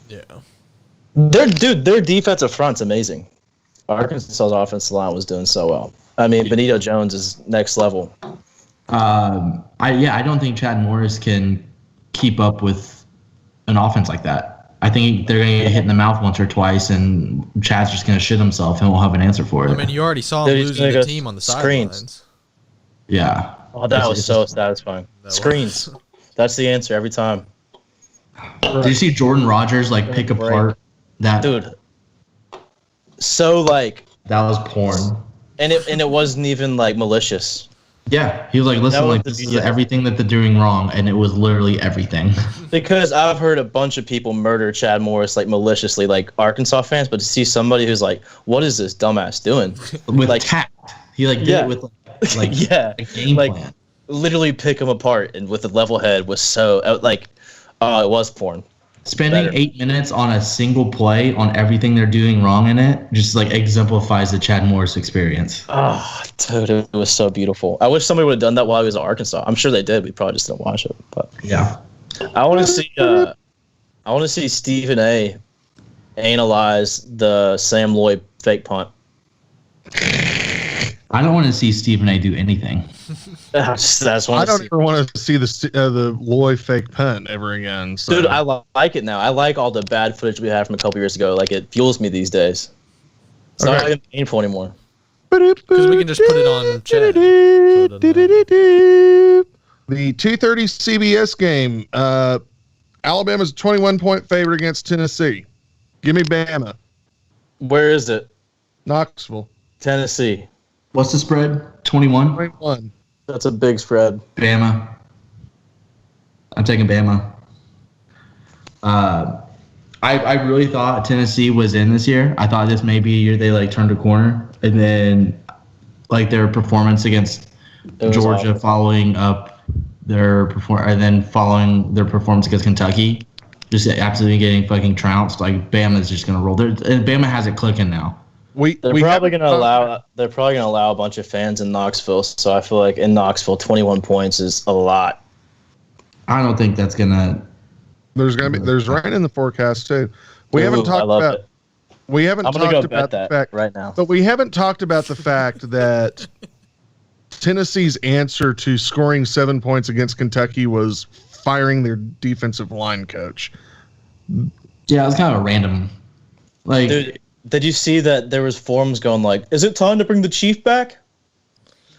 Yeah. Their defensive front's amazing. Arkansas's offensive line was doing so well. I mean, Benito Jones is next level. I don't think Chad Morris can keep up with an offense like that. I think they're going to get hit in the mouth once or twice, and Chad's just going to shit himself and won't have an answer for it. I mean, you already saw him Dude, he's losing gonna the go team on the screens. sidelines. Yeah. Oh, that was so satisfying. That Screens. was. That's the answer every time. Did you see Jordan Rogers like pick Great. apart that? Dude. So like, That was porn. and it wasn't even like malicious. Yeah, he was like, listen, That was like the this is beauty of it. everything that they're doing wrong, and it was literally everything. Because I've heard a bunch of people murder Chad Morris like maliciously, like Arkansas fans, but to see somebody who's like, what is this dumbass doing? With Like- tact, he like did Yeah. it with like Yeah. a game Like, plan. literally pick him apart, and with a level head was so like, it was porn. Spending better. 8 minutes on a single play on everything they're doing wrong in it just like exemplifies the Chad Morris experience. Oh, dude, it was so beautiful. I wish somebody would have done that while I was at Arkansas. I'm sure they did. We probably just didn't watch it. But Yeah. I want to see Stephen A. analyze the Sam Lloyd fake punt. I don't want to see Stephen A. do anything. That's I what don't ever want to see the Loy fake punt ever again. So. Dude, I like it now. I like all the bad footage we had from a couple years ago. Like, it fuels me these days. It's not Okay. even painful anymore. Because we can just put it on chat. So it doesn't The 2:30 CBS game. Alabama's a 21-point favorite against Tennessee. Give me Bama. Where is it? Knoxville. Tennessee. What's the spread? 21? 21. That's a big spread. Bama. I'm taking Bama. I really thought Tennessee was in this year. I thought this may be a year they like turned a corner, and then like their performance against It was Georgia, awful. following up their and then following their performance against Kentucky, just absolutely getting fucking trounced. Like Bama's just gonna roll. And Bama has it clicking now. We They're we probably haven't gonna talked- allow a bunch of fans in Knoxville. So I feel like in Knoxville, 21 points is a lot. I don't think that's gonna. There's rain in the forecast too. We Ooh, haven't I talked love about. it. We haven't I'm gonna talked go about bet the that fact, right now. but we haven't talked about the fact that Tennessee's answer to scoring 7 points against Kentucky was firing their defensive line coach. Yeah, it was kind of a random. Like, Dude, did you see that there was forums going like, "Is it time to bring the Chief back?"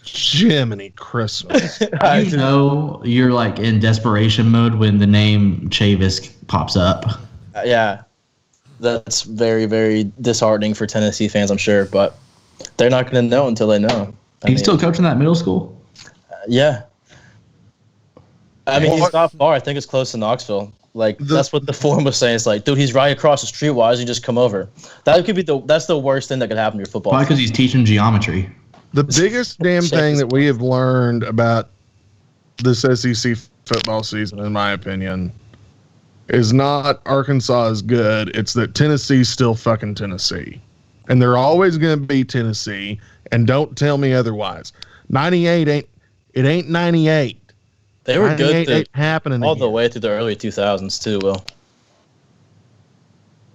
Jiminy Christmas. you know, you're like in desperation mode when the name Chavis pops up. Yeah, that's very, very disheartening for Tennessee fans, I'm sure, but they're not going to know until they know. He's still coaching that middle school. Yeah. I mean, he's not far. I think it's close to Knoxville. Like, that's what the forum was saying. It's like, dude, he's right across the street. Why doesn't he just come over? That could be that's the worst thing that could happen to your football. Probably because he's teaching geometry. The biggest damn thing that we have learned about this SEC football season, in my opinion, is not Arkansas is good. It's that Tennessee's still fucking Tennessee. And they're always going to be Tennessee. And don't tell me otherwise. 98 ain't 98. They were good ain't happening all again. the way through the early 2000s, too, Will.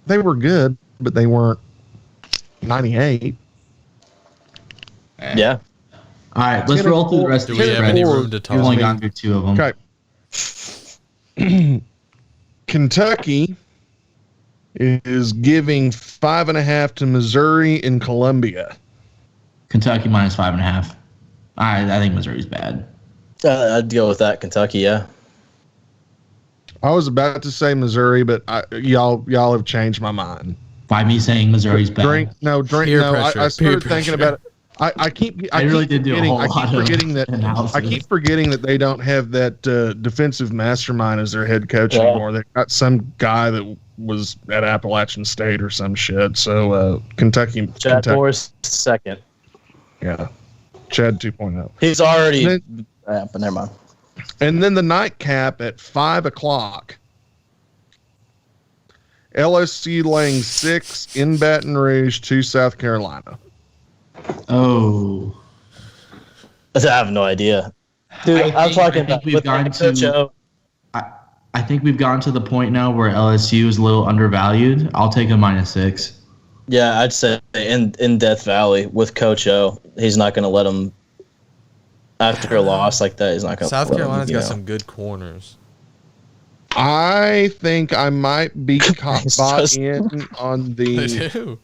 They were good, but they weren't 98. Yeah. All right, let's roll through the rest Do of we the have spread. any room to We've talk? only gone through 2 of them. Okay. Kentucky is giving 5.5 to Missouri and Columbia. Kentucky minus 5.5. I think Missouri's bad. I'd go with that, Kentucky, yeah. I was about to say Missouri, but y'all have changed my mind. By me saying Missouri's bad. Peer Peer pressure, I started peer thinking pressure. about it. I keep really did do a whole lot of analysis. I keep forgetting that they don't have that defensive mastermind as their head coach anymore. They got some guy that was at Appalachian State or some shit. So Kentucky. Chad Morris, second. Yeah, Chad 2.0. He's already. But never mind. And then the nightcap at 5:00. LSU laying 6 in Baton Rouge to South Carolina. Oh. I have no idea. Dude, I'm talking about we've gotten to. I think we've gotten to the point now where LSU is a little undervalued. I'll take a -6. Yeah, I'd say in Death Valley with Coach O, he's not going to let him. After a loss like that, he's not going to. South Carolina's got some good corners. I think I might be bought in on They the. do.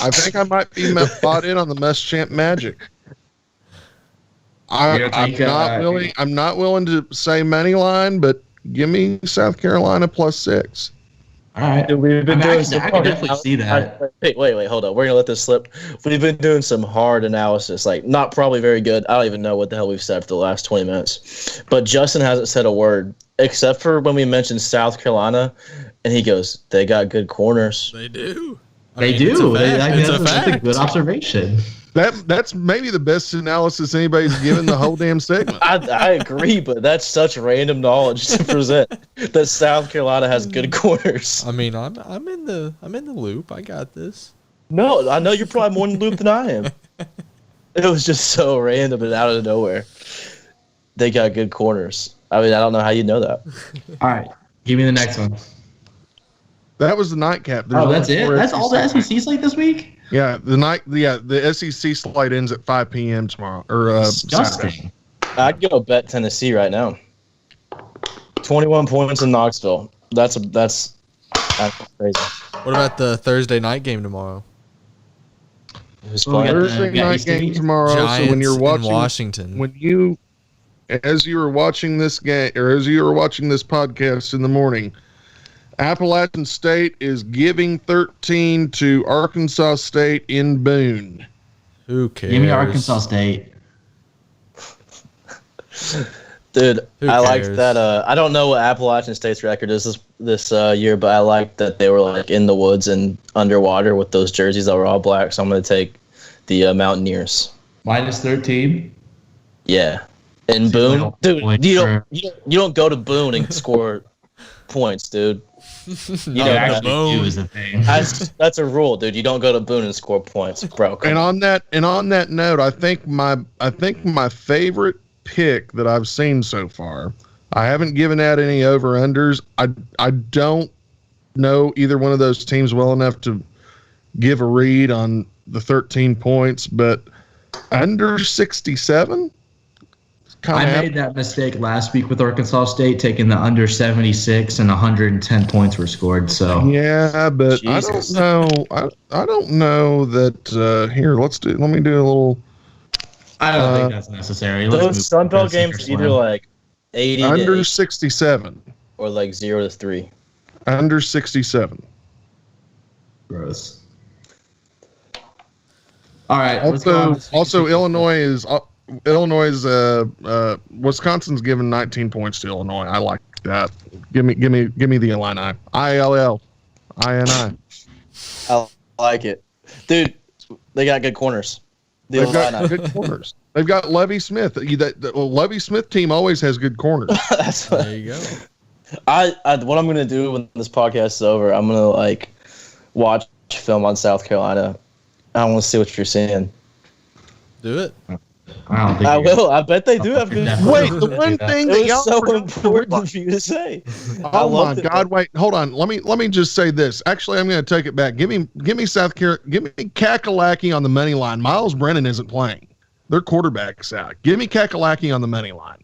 I think I might be bought in on the Muschamp magic. I'm not willing to say money line, but give me South Carolina +6. All right. Dude, we've been doing I can definitely see that. Wait, hold up. We're gonna let this slip. We've been doing some hard analysis, like not probably very good. I don't even know what the hell we've said for the last 20 minutes. But Justin hasn't said a word except for when we mentioned South Carolina, and he goes, "They got good corners." They do. They do. It's a That's a fact. good observation. That's maybe the best analysis anybody's given the whole damn segment. I agree, but that's such random knowledge to present that South Carolina has good corners. I mean, I'm in the loop. I got this. No, I know you're probably more in the loop than I am. It was just so random and out of nowhere. They got good corners. I mean, I don't know how you know that. All right. Give me the next one. That was the nightcap. There's That's only it? 4 That's all the SEC slate this week? Yeah, the SEC slate ends at 5 p.m. tomorrow or Saturday. Disgusting. I'd go bet Tennessee right now. 21 points in Knoxville. That's crazy. What about the Thursday night game tomorrow? Who's Well, we playing? got Thursday Yeah, night East game State. tomorrow. Giants So when you're in watching Washington. as you were watching this game or as you were watching this podcast in the morning, Appalachian State is giving 13 to Arkansas State in Boone. Who cares? Give me Arkansas State. Dude, Who I like cares? that. I don't know what Appalachian State's record is this year, but I like that they were like in the woods and underwater with those jerseys that were all black. So I'm going to take the Mountaineers. -13. Yeah, in See, Boone, little dude, point you for- don't go to Boone and score points, dude. You know, They that- actually do is the thing. That's a rule, dude. You don't go to Boone and score points, bro. Come And on. on that note, I think my favorite pick that I've seen so far. I haven't given out any over-unders. I don't know either one of those teams well enough to give a read on the 13 points, but under 67 I made that mistake last week with Arkansas State, taking the under 76 and 110 points were scored. So Yeah, but Jesus. I don't know. I don't know that. Here, let me do a little I don't think that's necessary. Let's Those move Sun Belt to sink or games swim. either like 80 to under 8 67. or like 0 to 3. Under 67. Gross. All right. let's go on Also, to sink or also swim. Illinois is Wisconsin's given 19 points to Illinois. I like that. Give me the Illini. ILLINI. I like it. Dude, they got good corners. The They've got Illini. good corners. They've got Levy Smith. The Levy Smith team always has good corners. That's what, There you go. what I'm gonna do when this podcast is over. I'm gonna like watch film on South Carolina. I want to see what you're seeing. Do it. I don't think I you're- will. I bet they do have good. Wait, the one thing that It y'all was so forgot to important for you to say. I Oh my loved it. God! Wait, hold on. Let me just say this. Actually, I'm going to take it back. Give me South Carolina. Give me Kakalaki on the money line. Miles Brennan isn't playing. Their quarterback's out. Give me Kakalaki on the money line.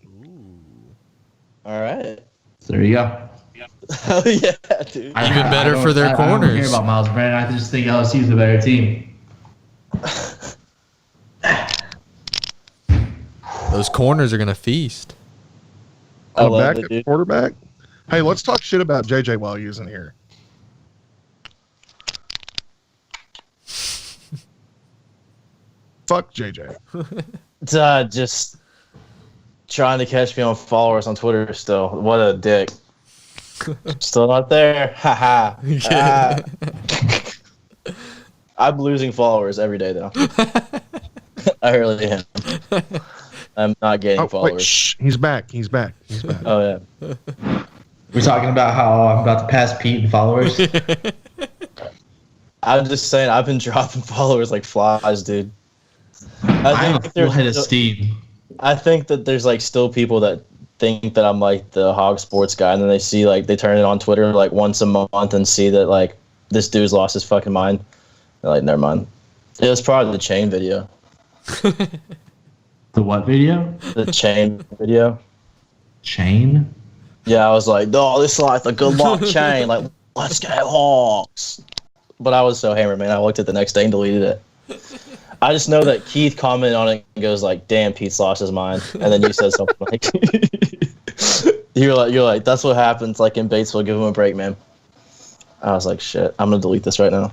All right. There you go. Hell yeah, dude. Even better for their I don't care corners. about Miles Brennan. I just think LSU's a better team. Those corners are gonna feast. I A love back it, at dude. quarterback. Hey, let's talk shit about JJ while he isn't here. Fuck JJ. Just trying to catch me on followers on Twitter still. What a dick. Still not there. Haha. Ah. I'm losing followers every day though. I really am. I'm not gaining Oh, wait, followers. shh. He's back. He's back. He's back. Oh yeah. We're talking about how I'm about to pass Pete and followers. I'm just saying I've been dropping followers like flies, dude. I am a full there's head of still- steam. I think that there's like still people that think that I'm like the Hog Sports guy, and then they see like they turn it on Twitter like once a month and see that like this dude's lost his fucking mind. They're like, never mind. It was probably the chain video. The what video? The chain video. Chain? Yeah, I was like, no, this is like the good luck chain. Like, let's get Hawks. But I was so hammered, man. I looked at it the next day and deleted it. I just know that Keith commented on it and goes like, damn, Pete's lost his mind. And then you said something like, you're like, that's what happens. Like in Batesville, give him a break, man. I was like, shit, I'm gonna delete this right now.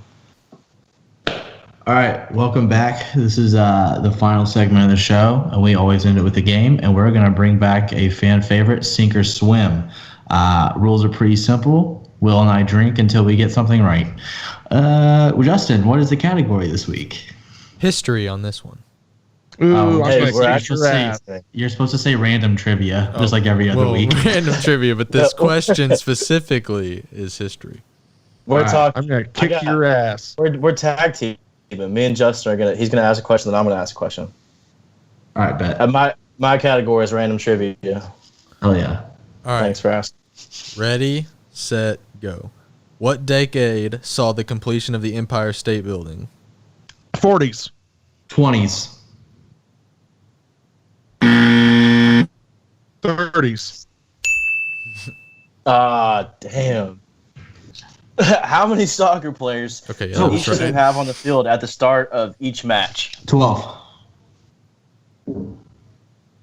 All right, welcome back. This is the final segment of the show, and we always end it with a game, and we're going to bring back a fan favorite, Sink or Swim. Rules are pretty simple. Will and I drink until we get something right. Justin, what is the category this week? History on this one. Ooh, Oh, I'm hey, gonna we're kick actually your ass. You're supposed to say random trivia, just like every other Whoa, week. Random trivia, but this question specifically is history. We're Alright, talking. I'm gonna kick got- your ass. We're tag teaming. Me and Justin are he's gonna ask a question, then I'm gonna ask a question. All right, bet. And my category is random trivia. Hell yeah. All right, Thanks for asking. ready, set, go. What decade saw the completion of the Empire State Building? 40s. 20s. 30s. Damn. How many soccer players Okay, yeah, do that's each of them right. have on the field at the start of each match? 12.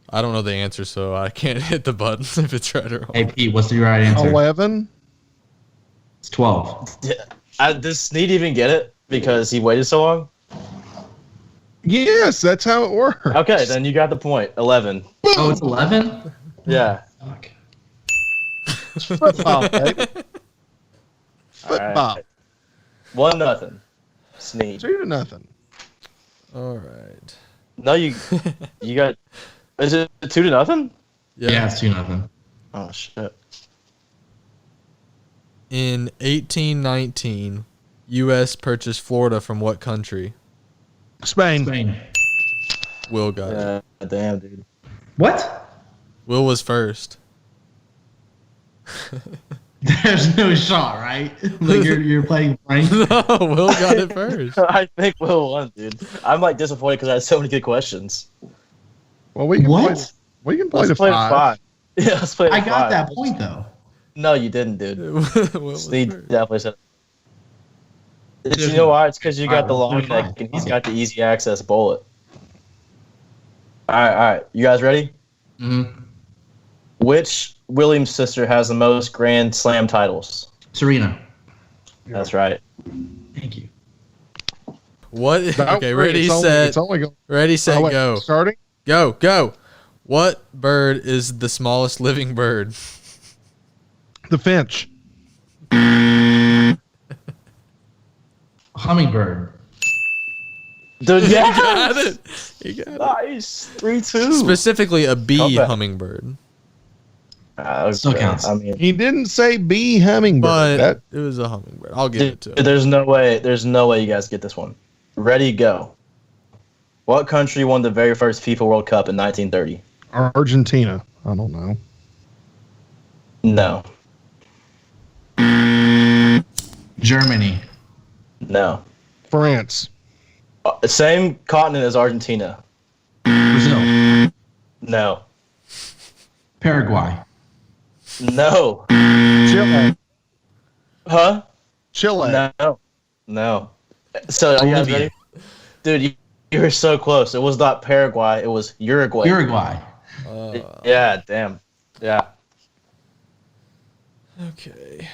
I don't know the answer, so I can't hit the button if it's right or wrong. Hey, Pete, what's the right answer? 11. It's 12. Does Snead even get it because he waited so long? Yes, that's how it works. Okay, then you got the point. 11. Oh, it's 11? Yeah. Fuck. Football, baby. Football. Right. 1-0. Snead. 2-0. All right. No, you got. Is it 2-0? Yeah, it's 2-0. Oh shit. In 1819, U.S. purchased Florida from what country? Spain. Spain. Will got it. Yeah, damn, dude. What? Will was first. There's no shot, right? Like you're playing Frank. No, Will got it first. I think Will won, dude. I'm like disappointed because I had so many good questions. Well, we can What? play, We can play Let's to play five. to 5. Yeah, let's play to I 5. got that point though. No, you didn't, dude. What was Steve first? definitely said. Did you There's know no- why? It's because you got the Alright, long there's neck fine. and he's Okay. got the easy access bullet. All right. You guys ready? Mm-hmm. Which Williams sister has the most Grand Slam titles? Serena. That's right. Thank you. What? Don't Okay, worry, ready, it's only- set, It's only going. ready, set, wait, go. Starting. Go. What bird is the smallest living bird? The Finch. Hummingbird. Dude, You yeah. got it. You got it. Nice. 3-2. Specifically a bee Comeback. hummingbird. Still counts. I mean, He didn't say bee hummingbird. But That it was a hummingbird. I'll give it to him. there's no way you guys get this one. Ready, go. What country won the very first FIFA World Cup in 1930? Argentina. I don't know. No. Germany. No. France. Same continent as Argentina. Brazil. No. Paraguay. No. Chile. Huh? Chile. No. So are you guys Bolivia. ready? Dude, you were so close. It was not Paraguay. It was Uruguay. Uruguay. Yeah, damn. Yeah. Okay.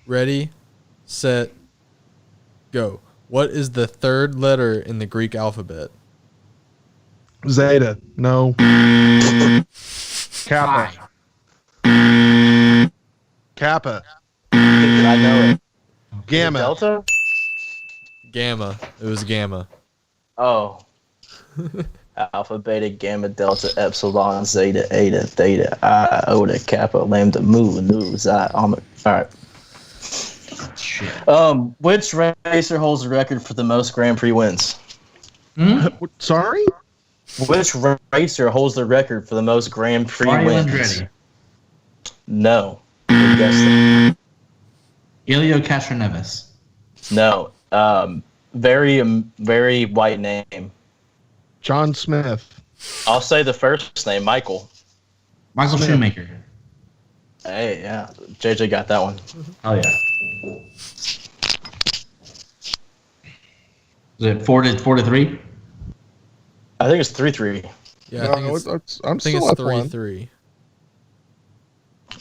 Ready, set, go. What is the third letter in the Greek alphabet? Zeta. No. Kappa. Pi. Kappa. Did I know it? Gamma. Delta? Gamma. It was gamma. Oh. Alpha, beta, gamma, delta, epsilon, zeta, eta, theta, iota, kappa, lambda, mu, nu, xi, omega. All right. Shit. Which racer holds the record for the most Grand Prix wins? Hmm? Sorry? Which racer holds the record for the most Grand Prix Mario wins? Andretti. No. Good guess there. Elio Castroneves. No. Very white name. John Smith. I'll say the first name, Michael. Michael Smith. Shoemaker. Hey, yeah. JJ got that one. Oh yeah. Is it 4-3? I think it's 3-3. Yeah, I think No, it's, I'm I think still it's up one. 3-3.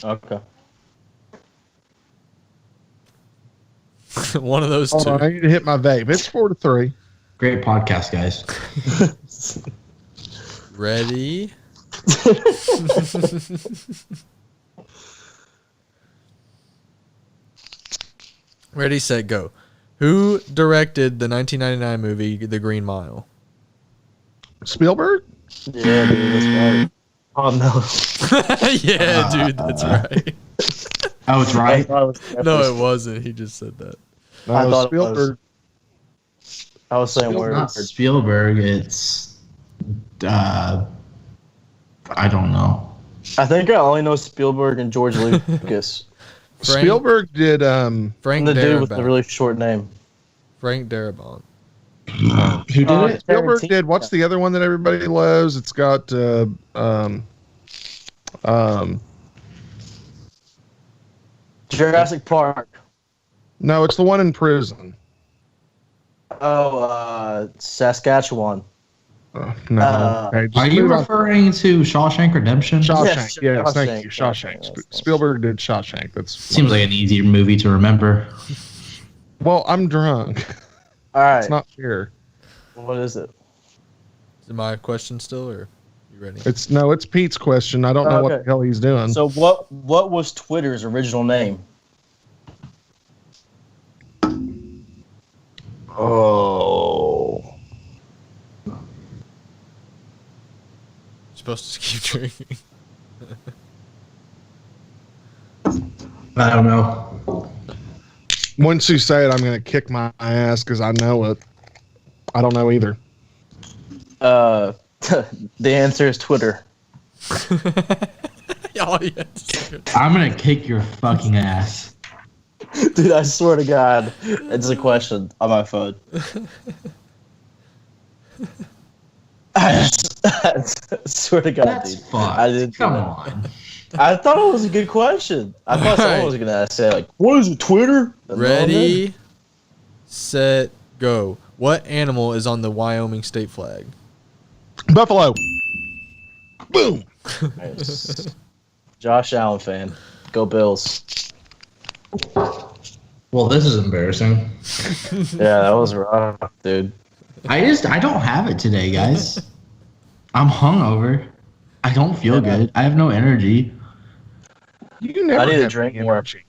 Okay. One of those Hold two. on, I need to hit my vape. It's 4-3. Great podcast, guys. Ready? Ready, set, go. Who directed the 1999 movie The Green Mile? Spielberg? Yeah, dude, that's right. Oh, no. Yeah, dude, that's right. Oh, it's I right. thought it was No, definitely- it wasn't. He just said that. No, I thought it was. Spielberg. I was saying It's words. not Spielberg. It's I don't know. I think I only know Spielberg and George Lucas. Frank- Spielberg did Frank And the dude with the Darabont. really short name. Frank Darabont. Who did it? Spielberg Tarantino. did what's the other one that everybody loves? It's got Jurassic Park. no, it's the one in prison. Oh, Saskatchewan. No. Uh, Okay, just Are you move on. referring to Shawshank Redemption? Shawshank? Yeah, Yes, thank you. Shawshank. Shawshank. Spielberg did Shawshank. That's Seems like an easy movie to remember. well, I'm drunk. All right. It's not fair. What is it? Is it my question still, or you ready? It's Pete's question. I don't know what Okay. the hell he's doing. So what was Twitter's original name? Oh. You're supposed to keep drinking. I don't know. Once you say it, I'm going to kick my ass because I know it. I don't know either. The answer is Twitter. Oh, yes. I'm gonna kick your fucking ass. Dude, I swear to God, it's a question on my phone. Swear to God, That's dude. fucked. I didn't. Come on. I thought it was a good question. I thought someone was gonna say like, "What is it, Twitter?" Ready, set, go. What animal is on the Wyoming state flag? Buffalo. Boom. Nice. Josh Allen fan. Go Bills. Well, this is embarrassing. Yeah, that was rough, dude. I don't have it today, guys. I'm hungover. I don't feel good. I have no energy. You never I need to have drink any more. energy.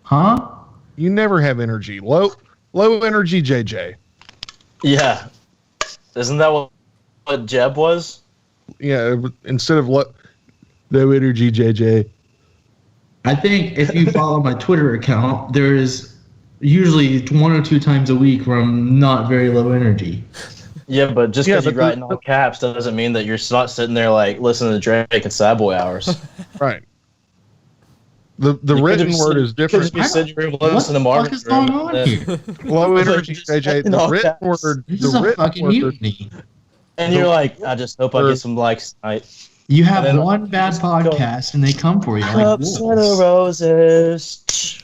Huh? You never have energy. Low energy JJ. Yeah. Isn't that what Jeb was? Yeah, instead of low energy JJ. I think if you follow my Twitter account, there is usually 1 or 2 times a week where I'm not very low energy. Yeah, but just Yeah, because you but write in all caps doesn't mean that you're not sitting there like listening to Drake and Sad Boy hours. Right. The You written could word just- is You could different. just be sitting here What listening to the Marvin's fuck is room going on and here? Low energy Just JJ. in The all written caps. word. This The is a written fucking word. mutiny. And you're like, I just hope I get some likes tonight. You have And then- one bad podcast and they come for you like Cups and wolves. roses,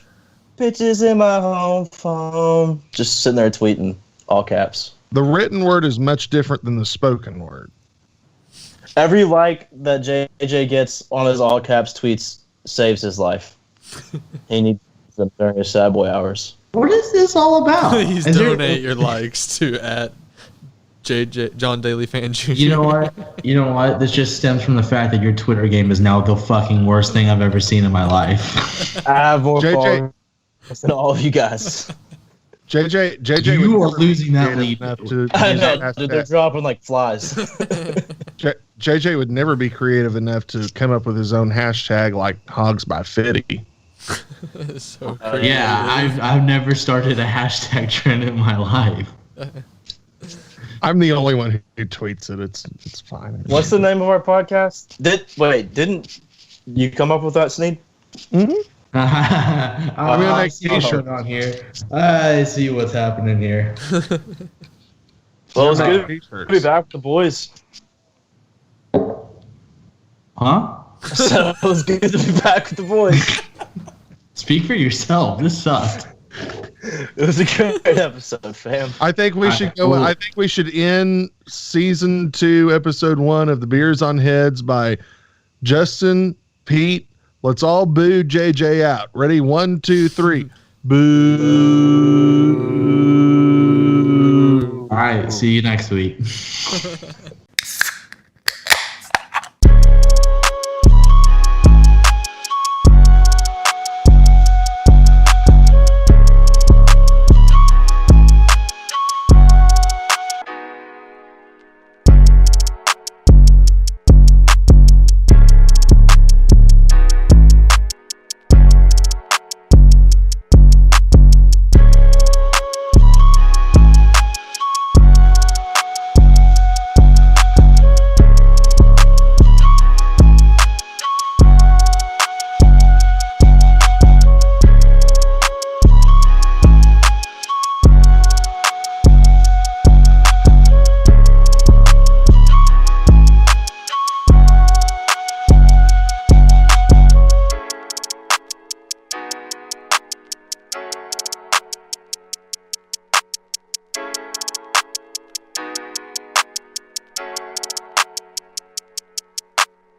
bitches in my home phone. Just sitting there tweeting, all caps. The written word is much different than the spoken word. Every like that JJ gets on his all caps tweets saves his life. He needs them during his Sad Boy hours. What is this all about? Please Is there- donate your likes to at JJ John Daly Fan Jr. You know what? You know what? This just stems from the fact that your Twitter game is now the fucking worst thing I've ever seen in my life. I have more JJ followers than all of you guys. JJ You would are never be losing that creative lead. enough to I use know, that dude, they're hashtag. dropping like flies. JJ would never be creative enough to come up with his own hashtag like Hogs by Fitty. So crazy. Yeah, I've never started a hashtag trend in my life. I'm the only one who tweets it. It's fine. What's the name of our podcast? Didn't you come up with that, Sneed? I'm gonna make see what's t-shirts. going on here. I see what's happening here. Well, it was Make good to t-shirts. be back with the boys. Huh? So it was good to be back with the boys. Speak for yourself. This sucked. It was a great episode, fam. I think we should go. Ooh. I think we should end season 2, episode 1 of the Beers on Heads by Justin, Pete. Let's all boo JJ out. Ready? 1, 2, 3. Boo. All right. See you next week.